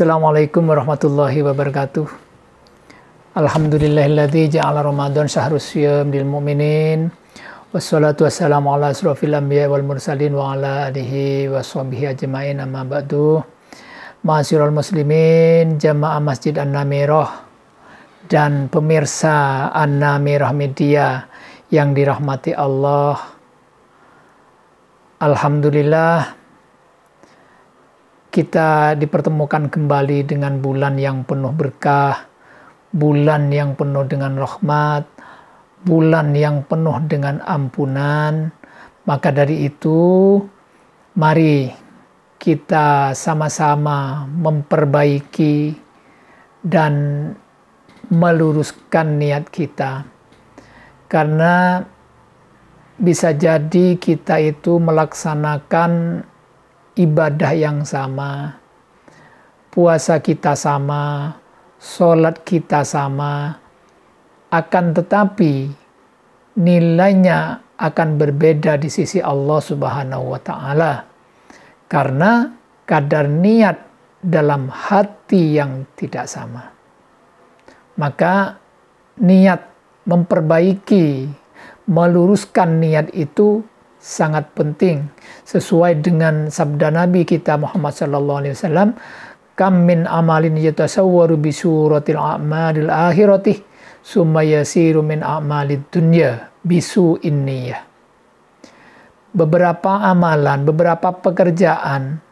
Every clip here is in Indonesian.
Assalamualaikum warahmatullahi wabarakatuh. Alhamdulillahilladzi ja'ala Ramadan syahrus syiyam lil mu'minin. Wassalatu wassalamu ala asrofil anbiya wal mursalin wa ala alihi wa sahbihi ajma'in, amma ba'du. Ma'asyiral muslimin, jamaah Masjid An-Namirah dan pemirsa An-Namirah Media yang dirahmati Allah. Alhamdulillah, kita dipertemukan kembali dengan bulan yang penuh berkah, bulan yang penuh dengan rahmat, bulan yang penuh dengan ampunan. Maka dari itu, mari kita sama-sama memperbaiki dan meluruskan niat kita. Karena bisa jadi kita itu melaksanakan ibadah yang sama, puasa kita sama, sholat kita sama, akan tetapi nilainya akan berbeda di sisi Allah Subhanahu wa Ta'ala, karena kadar niat dalam hati yang tidak sama. Maka niat memperbaiki, meluruskan niat itu sangat penting, sesuai dengan sabda Nabi kita Muhammad SAW, kam min amalin yatasawwaru bi suratil a'malil akhirati summa yasiru min a'malid dunya bisu inniyah. Beberapa amalan, beberapa pekerjaan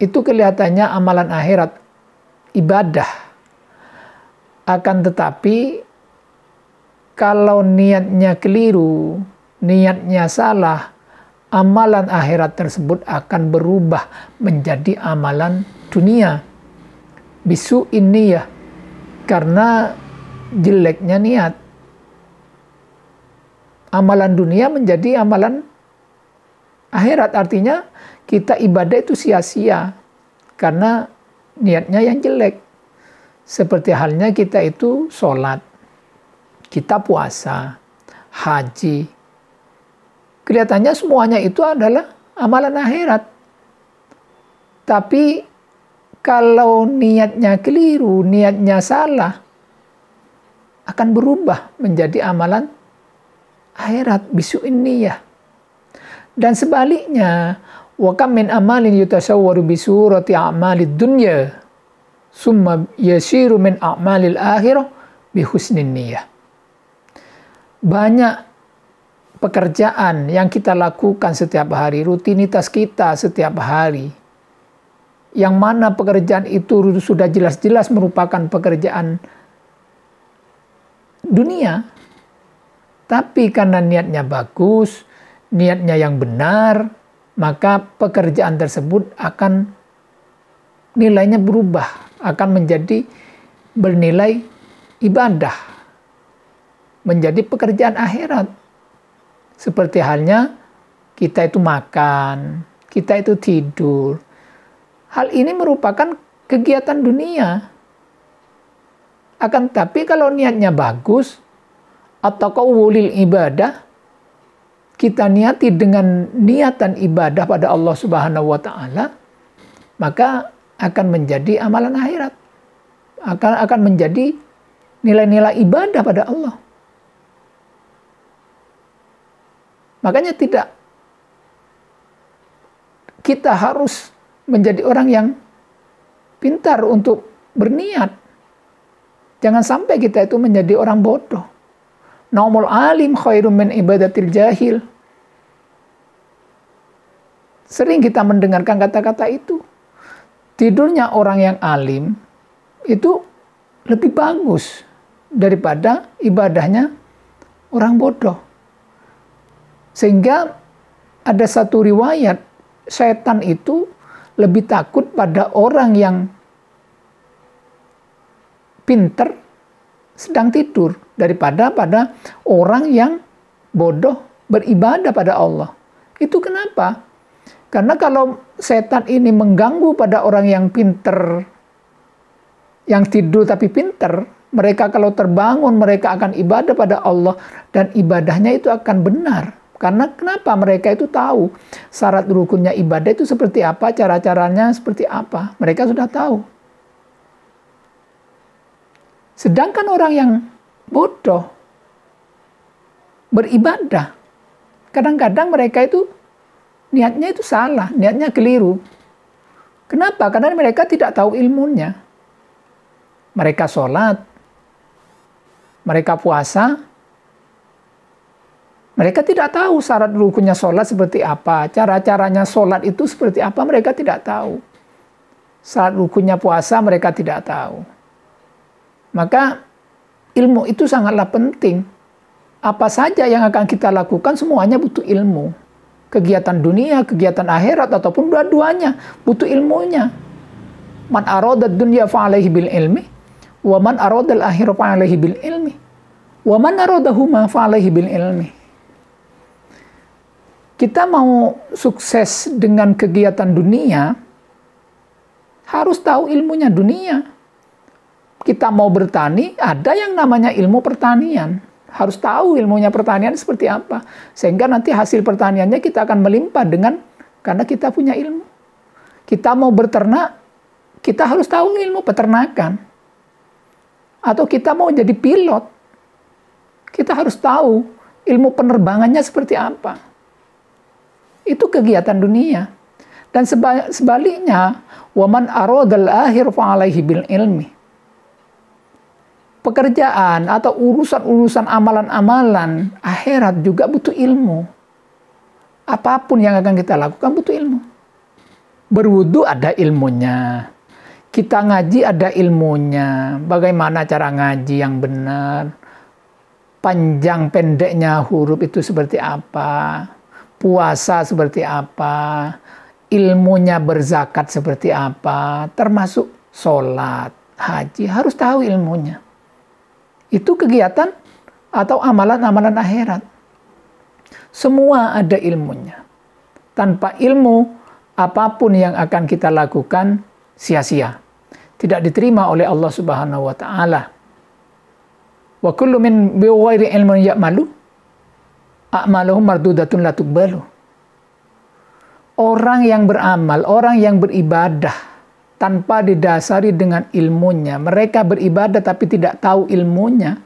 itu kelihatannya amalan akhirat, ibadah, akan tetapi kalau niatnya keliru, niatnya salah, amalan akhirat tersebut akan berubah menjadi amalan dunia. Bisu ini ya, karena jeleknya niat. Amalan dunia menjadi amalan akhirat, artinya kita ibadah itu sia-sia karena niatnya yang jelek. Seperti halnya kita itu sholat, kita puasa, haji. Kelihatannya semuanya itu adalah amalan akhirat. Tapi kalau niatnya keliru, niatnya salah, akan berubah menjadi amalan akhirat, bisu ini ya. Dan sebaliknya, wa kam min amalin yutasawwaru bi surati a'malid dunya summa yasiru min a'malil akhirah bi husnin niyah. Banyak pekerjaan yang kita lakukan setiap hari, rutinitas kita setiap hari, yang mana pekerjaan itu sudah jelas-jelas merupakan pekerjaan dunia, tapi karena niatnya bagus, niatnya yang benar, maka pekerjaan tersebut akan nilainya berubah, akan menjadi bernilai ibadah, menjadi pekerjaan akhirat. Seperti halnya kita itu makan, kita itu tidur. Hal ini merupakan kegiatan dunia. Akan tapi kalau niatnya bagus, atau qaulul ibadah, kita niati dengan niatan ibadah pada Allah Subhanahu wa Ta'ala, maka akan menjadi amalan akhirat. Akan menjadi nilai-nilai ibadah pada Allah. Makanya kita harus menjadi orang yang pintar untuk berniat. Jangan sampai kita itu menjadi orang bodoh. Naumul alim khairum min ibadatil jahil. Sering kita mendengarkan kata-kata itu. Tidurnya orang yang alim itu lebih bagus daripada ibadahnya orang bodoh. Sehingga ada satu riwayat, setan itu lebih takut pada orang yang pinter sedang tidur daripada pada orang yang bodoh beribadah pada Allah. Itu kenapa? Karena kalau setan ini mengganggu pada orang yang pinter, yang tidur tapi pinter, mereka kalau terbangun, mereka akan ibadah pada Allah dan ibadahnya itu akan benar. Karena kenapa? Mereka itu tahu syarat rukunnya ibadah itu seperti apa, cara-caranya seperti apa. Mereka sudah tahu. Sedangkan orang yang bodoh beribadah, kadang-kadang mereka itu niatnya itu salah, niatnya keliru. Kenapa? Karena mereka tidak tahu ilmunya. Mereka sholat, mereka puasa, mereka tidak tahu syarat rukunnya sholat seperti apa, cara-caranya sholat itu seperti apa, mereka tidak tahu. Syarat rukunnya puasa mereka tidak tahu. Maka ilmu itu sangatlah penting. Apa saja yang akan kita lakukan semuanya butuh ilmu. Kegiatan dunia, kegiatan akhirat, ataupun dua-duanya butuh ilmunya. Man aradad dunya fa'alaihi bil ilmi, wa man aradal akhirah fa'alaihi bil ilmi, wa man aradahuma fa'alaihi bil ilmi. Kita mau sukses dengan kegiatan dunia, harus tahu ilmunya dunia. Kita mau bertani, ada yang namanya ilmu pertanian. Harus tahu ilmunya pertanian seperti apa. Sehingga nanti hasil pertaniannya kita akan melimpah karena kita punya ilmu. Kita mau berternak, kita harus tahu ilmu peternakan. Atau kita mau jadi pilot, kita harus tahu ilmu penerbangannya seperti apa. Itu kegiatan dunia. Dan sebaliknya, waman aradal akhir fa'alaihi bil ilmi. Pekerjaan atau urusan-urusan amalan-amalan akhirat juga butuh ilmu. Apapun yang akan kita lakukan butuh ilmu. Berwudu ada ilmunya. Kita ngaji ada ilmunya. Bagaimana cara ngaji yang benar. Panjang pendeknya huruf itu seperti apa. Puasa seperti apa. Ilmunya berzakat seperti apa. Termasuk sholat, haji. Harus tahu ilmunya. Itu kegiatan atau amalan-amalan akhirat. Semua ada ilmunya. Tanpa ilmu, apapun yang akan kita lakukan sia-sia. Tidak diterima oleh Allah Subhanahu wa Ta'ala. Wa kullu min bighairi ilmin ya'malu a'maluhum mardudatun la tuqbalu. Orang yang beramal, orang yang beribadah tanpa didasari dengan ilmunya, mereka beribadah tapi tidak tahu ilmunya,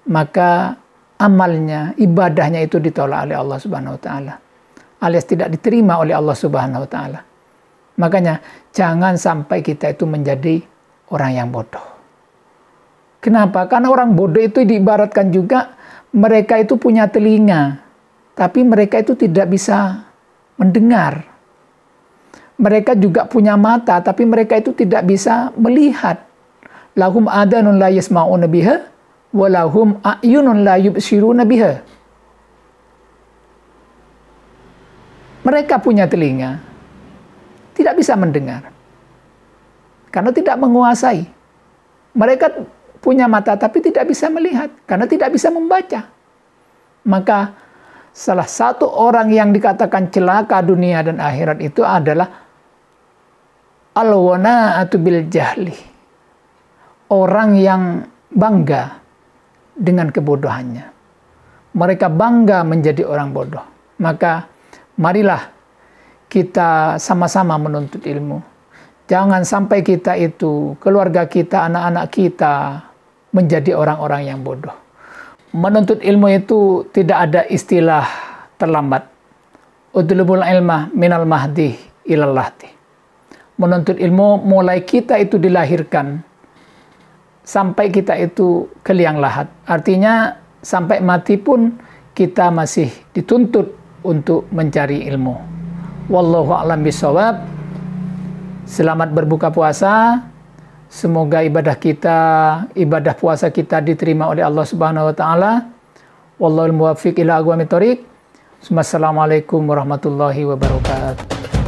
maka amalnya, ibadahnya itu ditolak oleh Allah Subhanahu wa Ta'ala, alias tidak diterima oleh Allah Subhanahu wa Ta'ala. Makanya jangan sampai kita itu menjadi orang yang bodoh. Kenapa? Karena orang bodoh itu diibaratkan juga mereka itu punya telinga, tapi mereka itu tidak bisa mendengar. Mereka juga punya mata, tapi mereka itu tidak bisa melihat. Lahum adanun la yasma'una biha, wa lahum a'yunun la yubsiruna biha. Mereka punya telinga, tidak bisa mendengar. Karena tidak menguasai. Mereka punya mata, tapi tidak bisa melihat. Karena tidak bisa membaca. Maka salah satu orang yang dikatakan celaka dunia dan akhirat itu adalah al-wana'atu bil jahli. Orang yang bangga dengan kebodohannya. Mereka bangga menjadi orang bodoh. Maka marilah kita sama-sama menuntut ilmu. Jangan sampai kita itu, keluarga kita, anak-anak kita menjadi orang-orang yang bodoh. Menuntut ilmu itu tidak ada istilah terlambat. Utlubul ilma minal mahdi ilal lahdi. Menuntut ilmu mulai kita itu dilahirkan sampai kita itu ke liang lahat. Artinya sampai mati pun kita masih dituntut untuk mencari ilmu. Wallahu a'lam bishawab. Selamat berbuka puasa. Semoga ibadah kita, ibadah puasa kita diterima oleh Allah Subhanahu wa Ta'ala. Wallahul muwaffiq ila aqwamit thoriq. Wassalamualaikum warahmatullahi wabarakatuh.